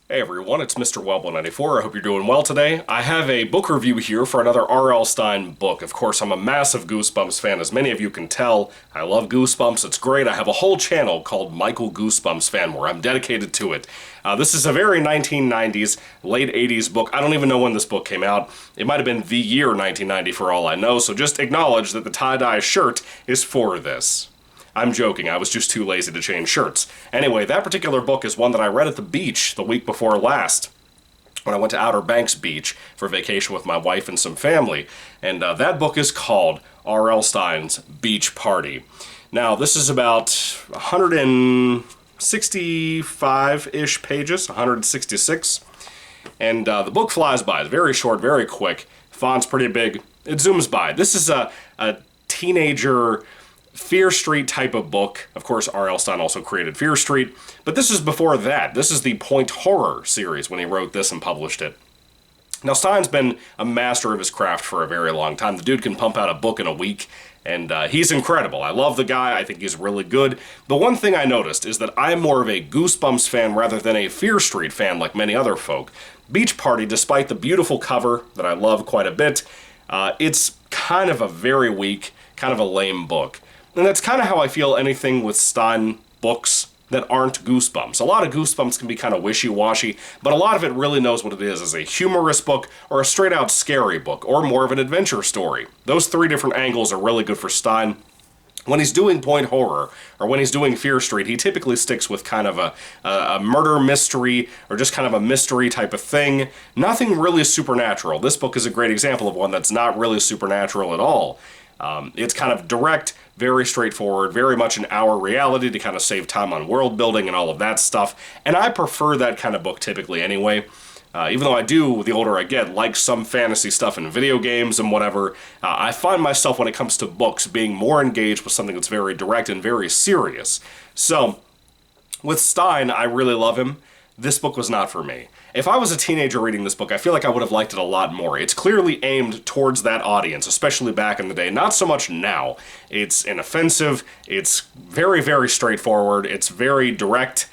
Hey everyone, it's Mr. Welble94. I hope you're doing well today. I have a book review here for another R.L. Stine book. Of course, I'm a massive Goosebumps fan, as many of you can tell. I love Goosebumps, it's great. I have a whole channel called Michael Goosebumps Fan where I'm dedicated to it. This is a very 1990s, late 80s book. I don't even know when this book came out. It might have been the year 1990 for all I know, so just acknowledge that the tie-dye shirt is for this. I'm joking, I was just too lazy to change shirts. Anyway, that particular book is one that I read at the beach the week before last, when I went to Outer Banks Beach for vacation with my wife and some family. And that book is called R.L. Stine's Beach Party. Now, this is about 165-ish pages, 166. And the book flies by. It's very short, very quick. Font's pretty big. It zooms by. This is a teenager Fear Street type of book. Of course, R.L. Stine also created Fear Street, but this is before that. This is the Point Horror series when he wrote this and published it. Now, Stine's been a master of his craft for a very long time. The dude can pump out a book in a week, and he's incredible. I love the guy. I think he's really good. The one thing I noticed is that I'm more of a Goosebumps fan rather than a Fear Street fan like many other folk. Beach Party, despite the beautiful cover that I love quite a bit, it's kind of a very weak, kind of a lame book. And that's kind of how I feel anything with Stine books that aren't Goosebumps. A lot of Goosebumps can be kind of wishy-washy, but a lot of it really knows what it is as a humorous book or a straight-out scary book or more of an adventure story. Those three different angles are really good for Stine. When he's doing Point Horror, or when he's doing Fear Street, he typically sticks with kind of a murder mystery, or just kind of a mystery type of thing. Nothing really supernatural. This book is a great example of one that's not really supernatural at all. It's kind of direct, very straightforward, very much in our reality to kind of save time on world building and all of that stuff. And I prefer that kind of book typically anyway. Even though I do, the older I get, like some fantasy stuff in video games and whatever, I find myself when it comes to books being more engaged with something that's very direct and very serious. So, with Stine, I really love him. This book was not for me. If I was a teenager reading this book, I feel like I would have liked it a lot more. It's clearly aimed towards that audience, especially back in the day. Not so much now. It's inoffensive, it's very, very straightforward, it's very direct,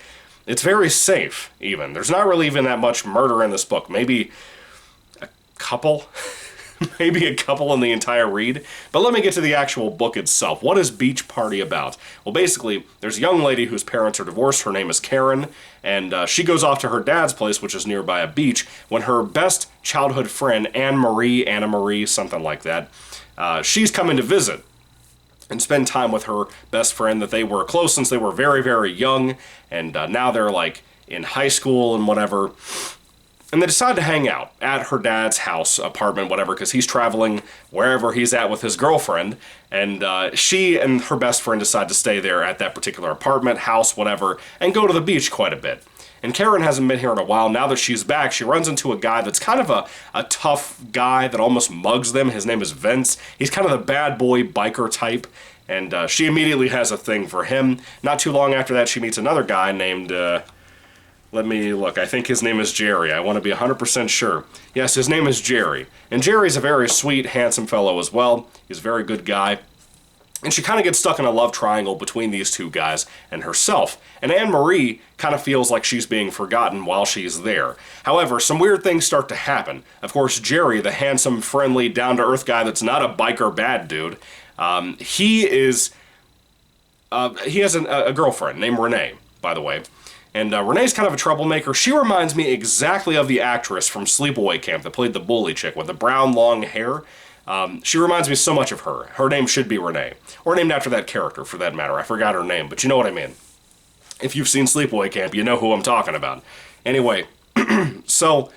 it's very safe, even. There's not really even that much murder in this book. Maybe a couple? Maybe a couple in the entire read. But let me get to the actual book itself. What is Beach Party about? Well, basically, there's a young lady whose parents are divorced. Her name is Karen, and she goes off to her dad's place, which is nearby a beach, when her best childhood friend, Anna Marie, something like that, she's coming to visit and spend time with her best friend that they were close since they were very, very young, and now they're like in high school and whatever. And they decide to hang out at her dad's house, apartment, whatever, because he's traveling wherever he's at with his girlfriend. And she and her best friend decide to stay there at that particular apartment, house, whatever, and go to the beach quite a bit. And Karen hasn't been here in a while. Now that she's back, she runs into a guy that's kind of a tough guy that almost mugs them. His name is Vince. He's kind of the bad boy biker type. And she immediately has a thing for him. Not too long after that, she meets another guy named... let me look. I think his name is Jerry. I want to be 100% sure. Yes, his name is Jerry. And Jerry's a very sweet, handsome fellow as well. He's a very good guy. And she kind of gets stuck in a love triangle between these two guys and herself. And Anne Marie kind of feels like she's being forgotten while she's there. However, some weird things start to happen. Of course, Jerry, the handsome, friendly, down-to-earth guy that's not a biker bad dude, he has a girlfriend named Renee, by the way. And Renee's kind of a troublemaker. She reminds me exactly of the actress from Sleepaway Camp that played the bully chick with the brown, long hair. She reminds me so much of her. Her name should be Renee. Or named after that character, for that matter. I forgot her name, but you know what I mean. If you've seen Sleepaway Camp, you know who I'm talking about. Anyway, so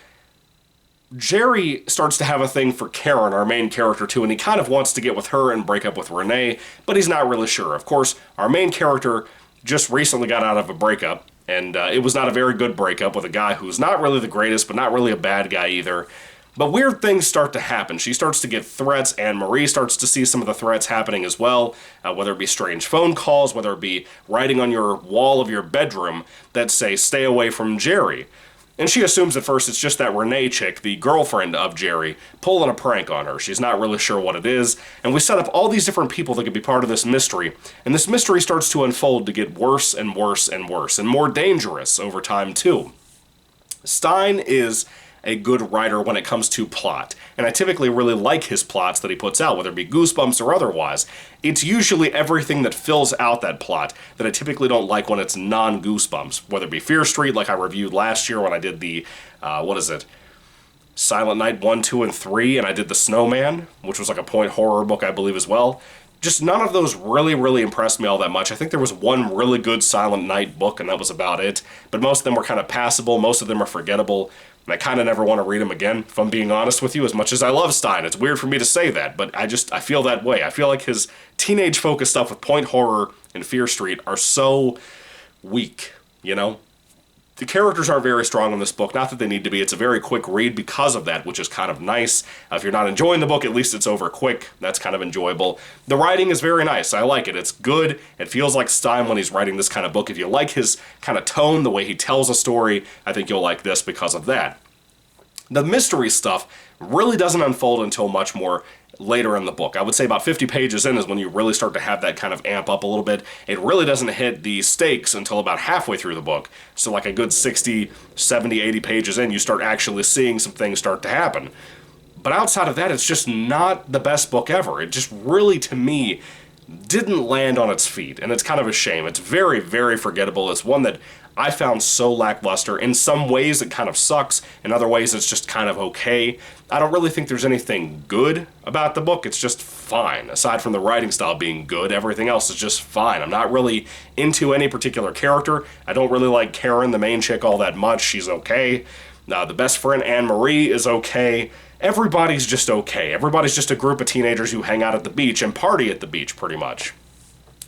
Jerry starts to have a thing for Karen, our main character, too, and he kind of wants to get with her and break up with Renee, but he's not really sure. Of course, our main character just recently got out of a breakup, and it was not a very good breakup with a guy who's not really the greatest, but not really a bad guy either. But weird things start to happen. She starts to get threats, and Marie starts to see some of the threats happening as well, whether it be strange phone calls, whether it be writing on your wall of your bedroom that say, "Stay away from Jerry." And she assumes at first it's just that Renee chick, the girlfriend of Jerry, pulling a prank on her. She's not really sure what it is. And we set up all these different people that could be part of this mystery. And this mystery starts to unfold to get worse and worse and worse, and more dangerous over time, too. Stein is a good writer when it comes to plot, and I typically really like his plots that he puts out, whether it be Goosebumps or otherwise. It's usually everything that fills out that plot that I typically don't like when it's non-Goosebumps, whether it be Fear Street, like I reviewed last year when I did the, Silent Night 1, 2, and 3, and I did The Snowman, which was like a point horror book, I believe, as well. Just none of those really impressed me all that much. I think there was one really good Silent Night book, and that was about it. But most of them were kind of passable. Most of them are forgettable. And I kind of never want to read them again, if I'm being honest with you, as much as I love Stein. It's weird for me to say that, but I feel that way. I feel like his teenage-focused stuff with point horror and Fear Street are so weak, you know? The characters aren't very strong in this book, not that they need to be. It's a very quick read because of that, which is kind of nice. If you're not enjoying the book, at least it's over quick. That's kind of enjoyable. The writing is very nice. I like it. It's good. It feels like Stein when he's writing this kind of book. If you like his kind of tone, the way he tells a story, I think you'll like this because of that. The mystery stuff really doesn't unfold until much more later in the book. I would say about 50 pages in is when you really start to have that kind of amp up a little bit. It really doesn't hit the stakes until about halfway through the book. So like a good 60, 70, 80 pages in, you start actually seeing some things start to happen. But outside of that, it's just not the best book ever. It just really, to me, didn't land on its feet, and it's kind of a shame. It's very forgettable. It's one that I found so lackluster. In some ways, it kind of sucks. In other ways, it's just kind of okay. I don't really think there's anything good about the book. It's just fine. Aside from the writing style being good, everything else is just fine. I'm not really into any particular character. I don't really like Karen, the main chick, all that much. She's okay. The best friend, Anne-Marie, is okay. Everybody's just okay. Everybody's just a group of teenagers who hang out at the beach and party at the beach, pretty much.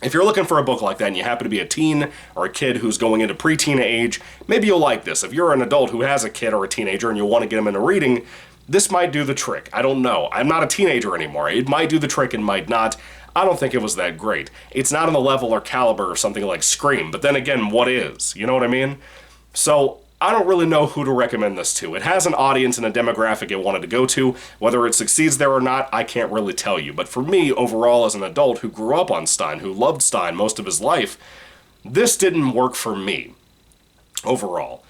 If you're looking for a book like that and you happen to be a teen or a kid who's going into preteen age, maybe you'll like this. If you're an adult who has a kid or a teenager and you want to get them into reading, this might do the trick. I don't know. I'm not a teenager anymore. It might do the trick and might not. I don't think it was that great. It's not on the level or caliber of something like Scream, but then again, what is? You know what I mean? So I don't really know who to recommend this to. It has an audience and a demographic it wanted to go to. Whether it succeeds there or not, I can't really tell you. But for me, overall, as an adult who grew up on Stein, who loved Stein most of his life, this didn't work for me, overall.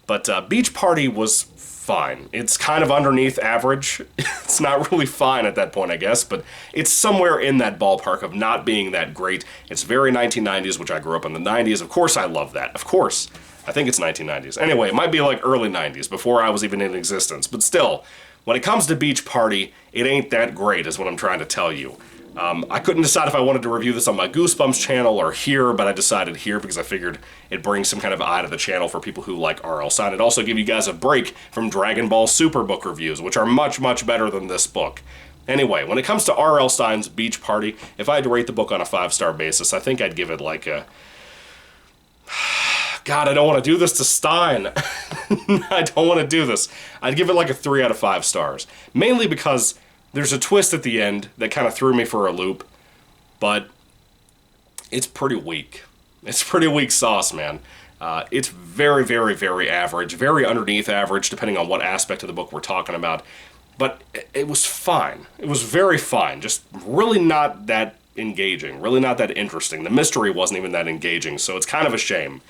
But Beach Party was fine. It's kind of underneath average. It's not really fine at that point, I guess, but it's somewhere in that ballpark of not being that great. It's very 1990s, which I grew up in the 90s. Of course I love that. Of course. I think it's 1990s. Anyway, it might be like early 90s, before I was even in existence. But still, when it comes to Beach Party, it ain't that great, is what I'm trying to tell you. I couldn't decide if I wanted to review this on my Goosebumps channel or here, but I decided here because I figured it brings some kind of eye to the channel for people who like R.L. Stein. It'd also give you guys a break from Dragon Ball Super book reviews, which are much better than this book. Anyway, when it comes to R.L. Stein's Beach Party, if I had to rate the book on a 5-star basis, I think I'd give it like a... God, I don't want to do this to Stein. I don't want to do this. I'd give it like a 3 out of 5 stars. Mainly because there's a twist at the end that kind of threw me for a loop, but it's pretty weak. It's pretty weak sauce, man. It's very average, very underneath average, depending on what aspect of the book we're talking about. But it was fine. It was very fine. Just really not that engaging, really not that interesting. The mystery wasn't even that engaging, so it's kind of a shame.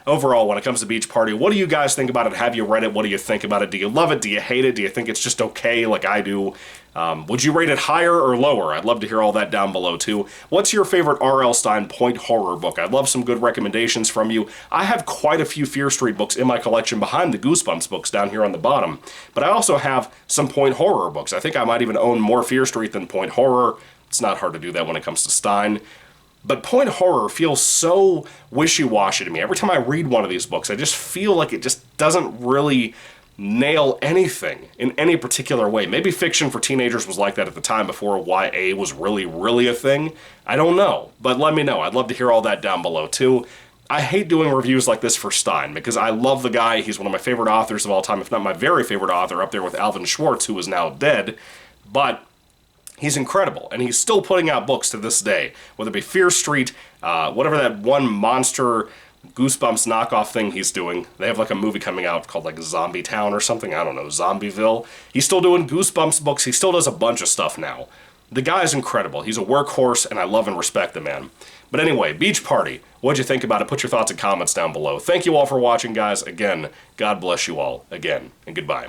Overall, when it comes to Beach Party, what do you guys think about it? Have you read it? What do you think about it? Do you love it? Do you hate it? Do you think it's just okay like I do? Would you rate it higher or lower? I'd love to hear all that down below, too. What's your favorite R.L. Stein point horror book? I'd love some good recommendations from you. I have quite a few Fear Street books in my collection behind the Goosebumps books down here on the bottom. But I also have some point horror books. I think I might even own more Fear Street than point horror. It's not hard to do that when it comes to Stein. But point horror feels so wishy-washy to me. Every time I read one of these books, I just feel like it just doesn't really nail anything in any particular way. Maybe fiction for teenagers was like that at the time before YA was really a thing. I don't know, but let me know. I'd love to hear all that down below too. I hate doing reviews like this for Stein because I love the guy. He's one of my favorite authors of all time, if not my very favorite author, up there with Alvin Schwartz, who is now dead. But he's incredible, and he's still putting out books to this day, whether it be Fear Street, whatever that one monster Goosebumps knockoff thing he's doing. They have like a movie coming out called like Zombie Town or something, I don't know, Zombieville. He's still doing Goosebumps books, he still does a bunch of stuff now. The guy's incredible. He's a workhorse, and I love and respect the man. But anyway, Beach Party. What'd you think about it? Put your thoughts and comments down below. Thank you all for watching, guys. Again, God bless you all. Again, and goodbye.